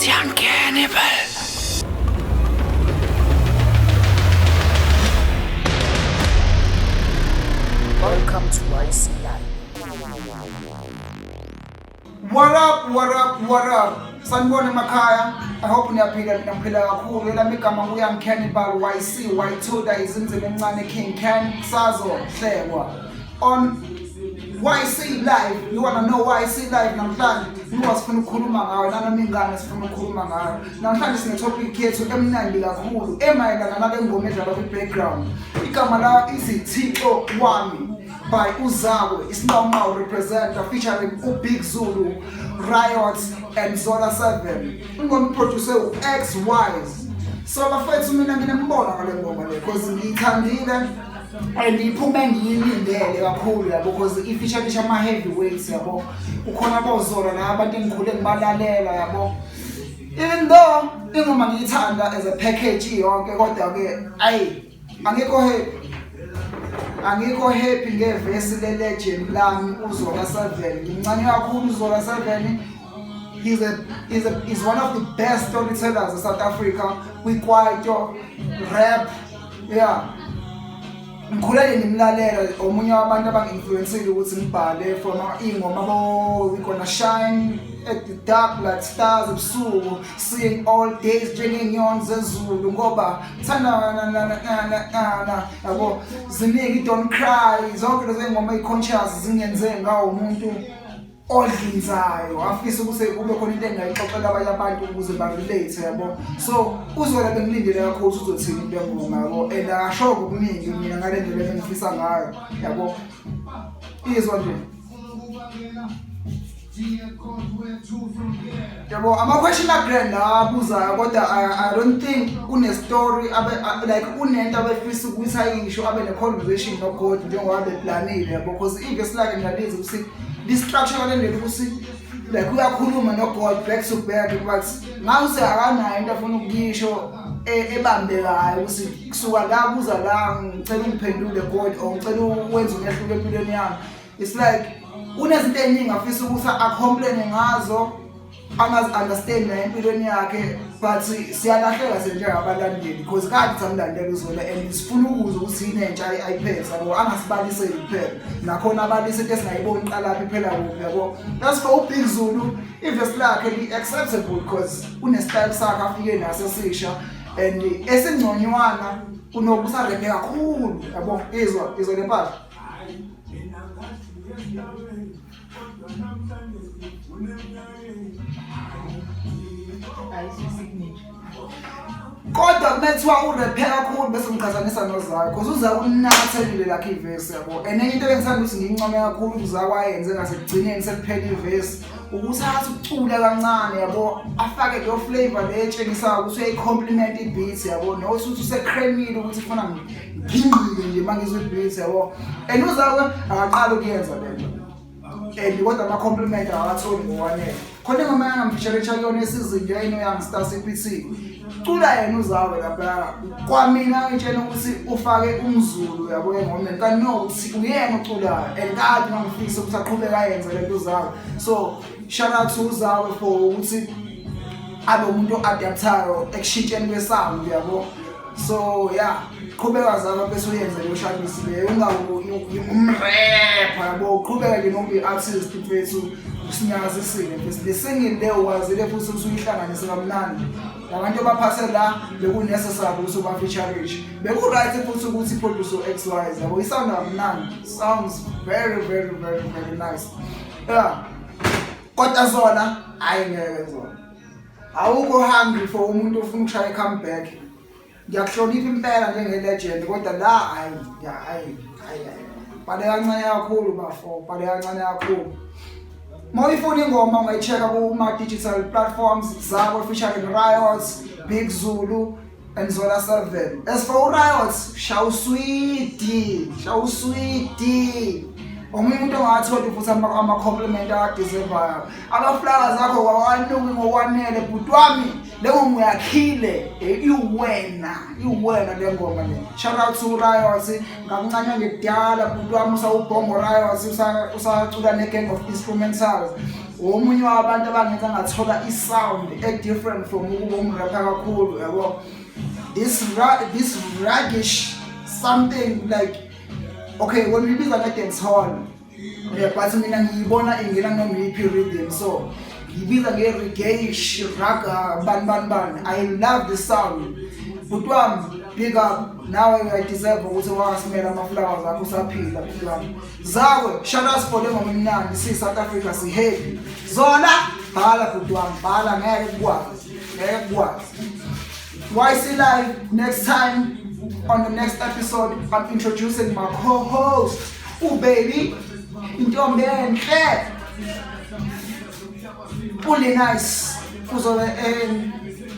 Welcome to YCLIVE. What up? Sanibona emakhaya. I hope niyaphila kakhulu. Lami igama nguYCLIVE YC Y2 izinzima encane King Ken Sazo Hlekwa. On YCLIVE, you wanna know YCLIVE namhlanje niwasifuna ukukhuluma ngayo nanoma ingane sifuna ukukhuluma ngayo. Namhlanje sinetopic yethu emnandi kakhulu emayelana nale ngoma edlala kwi-background. Igama la ithi THIXO WAMI by ZAKWE. It's now representer featuring Big ZULU, RIOT and ZOLA 7. Ingoma producer XY. So bafethu mina nginembona ngale ngoma le because ngiyithandile and iphume ngiyilindele kakhulu yabo because ifeature ama heavyweights yabo. Ukhona boZola la abantu engikhule ngibalalela yabo. Even though ingoma ngiyithanda as a package yonke kodwa ke angikho happy ngeverse le legend lami uZola 7. Ngincane kakhulu uZola 7. He's one of the best storytellers in South Africa. We quite rap. Yeah. Ngikhulele ngimlalela omunye wabantu abangi-influencile ukuthi ngibhale from ingoma we gonna shine at the dark like stars ebusuku, seeing all days njengenyoni zezulu ngoba thanda na yabo ziningi don't cry zonke lezo ngoma i-conscious zingenze ngawo umuntu odlinzayo afisa ukuthi kube khona into engayixoxela abanye abantu ukuze ba-relate yabo. So uZola bengilindele kakhulu uzothini into engoma yabo and akasho okuningi mina ngale ndlela engifisa ngayo yabo. Izwa nje yabo ama-question agrand abuzayo kodwa I don't think une-story like unento abefisa ukuthi ayisho abe ne-conversation noGod njengoba beplanile yabo because ivesi lakhe ngiyalizi ukuthi distraction kalendlela ukuthi like uyakhuluma noGod back to back but ngawuse akanayo into afuna ukuyisho ebambekayo ukuthi kusuka la kuza la ngicela ungiphendule God or ngicela uwenze umehluko empilweni yami. It's like unezinto eziningi afisa ukuthi acomplain ngazo angazi-understand naye empilweni yakhe but siyalahleka senjengabalandeli because kade samlandela uZola and sifuna ukuzwa ukuthi yini entsha ayiphethe yabo angasibaliseli kuphela nakhona abalise into esingayiboni iqalaphi phela kuphi yabo. That's for Big ZULU. Ivesi lakhe li-acceptable because une-style sakhe afike naso esisha and esingconywana kunokusarephe kakhulu yabo. Izwa le mpahla kodwa kumethiwa urephe kakhulu bese ngiqhathanisa noZakwe because uZakwe unakathelile lakhe ivesi yabo. And enye into engithanda ukuthi ngiyincome kakhulu uZakwe ayenze ngasekugcineni sekuphela ivesi ukuthi athi ukucula kancane yabo afake leyo flavor le etshengisayo ukuthi uyayi-compliment i-beat yabo nokuthi usecremile ukuthi ufuna ngingqile nje mangizwe i-beat yabo. And uZakwe akaqala ukuyenza lento and kodwa ama-compliment akawatholi ngokwanele. Khona ingoma yangamfisharisha kuyona esizinje enoyangista CPT cula yena uZakwe lapha kwamina ngitshela ukuthi ufake umZulu yabo engomeni kanti no ukuthi uyena oculayo and kade ngifisa ukuthi aqhubeke ayenze lento uZakwe. So shout out to uZakwe for ukuthi abe umuntu adaptayo ekushintsheni kwesound yabo. So yeah, qhubeka ZAKWE bese uyenze lo shanisi le umrapper yabo qhubeka nje nokuyi-artist mfethu usinyakazisile bese lesingini leyo wazile futhi ukuthi uyihlanganise kamnandi labantu abaphase la bekunecessary ukuthi ubafeature beku-right futhi ukuthi producer XY yabo isound kamnandi, sounds very nice. Yeah kodwa zona hayi ngeke zona awukho hungry for umuntu ofuna ukushaya i-comeback. Ngiyakuhlonipha impela njenge-legend kodwa la hayi bale kancane kakhulu bafo, bale kancane kakhulu. Mawuyifuna ingoma ungayichecka kuma-digital platforms ZAKWE featuring RIOT, Big ZULU and ZOLA 7. As for RIOT, shawu sweetie. Omunye umuntu ongatholi futhi ama-compliment akadeservayo. Ama-flowers akho kawanuki ngokwanele bhuti wami leyo muyakhile iwena le ngoma le. Shout out to RIOT ngakuncane ngekudala bhuti wami usawubhongo RIOT usacula ne-gang of instrumentals. Omunye wabantu abangenza ngathola i-sound different from ukuba umrapper kakhulu yabo. This raggish something like, okay, when we biza nge-dance hall, but mina ngiyibona ingena no-military rhythm, so ngibiza nge-reggae, raga, ban. I love the sound. Bhuti wami, big up, now I deserve ukuthi wasimela ama-flowers akho usaphila bhuti wami. ZAKWE, shout out for them omnandi, si-South Africa, si-happy. ZOLA, bhala bhuti wami, bhala ngeke kukwazi. YCLIVE, next time, on the next episode, I'm introducing my co-host, baby, intombi enhle, uli nice, uzobe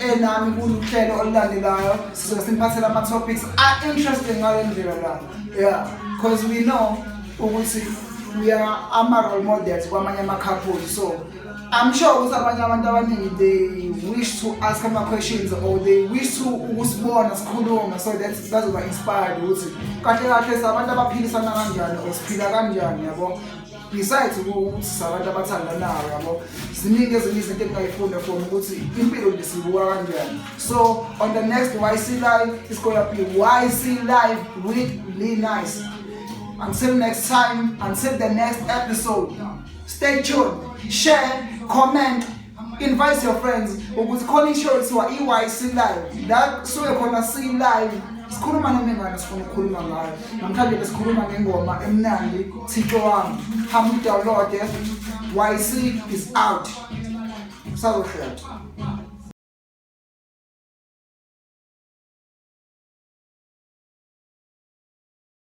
enami kuluhlelo olulandelayo, sizobe simphathela ama-topics interesting ngale ndlela la. Yeah, because we know ukuthi we are ama-role models kwamanye ama-couples, so I'm sure ukuthi abanye abantu abaningi they wish to ask ama-questions or they wish to ukusibona sikhuluma, so bazoba inspired ukuthi kahle sabantu abaphilisana kanjani or siphila kanjani yabo. Besides ukuthi sabantu abathandanayo yabo, ziningi ezinye izinto engingayifunda from ukuthi impilo lesibuka kanjani. So on the next YCLIVE, it's gonna be YCLIVE with Lee Nice. Until next time, until the next episode, stay tuned, share, comment, invite your friends. Ukuthi khona ishow kuthiwa i-YCLIVE la kusuke khona si-live, sikhuluma nemingane sifuna ukukhuluma ngayo. Namhlanje sikhuluma ngengoma emnandi, THIXO wami. Hamba udownload, YC is out. Sazohlala.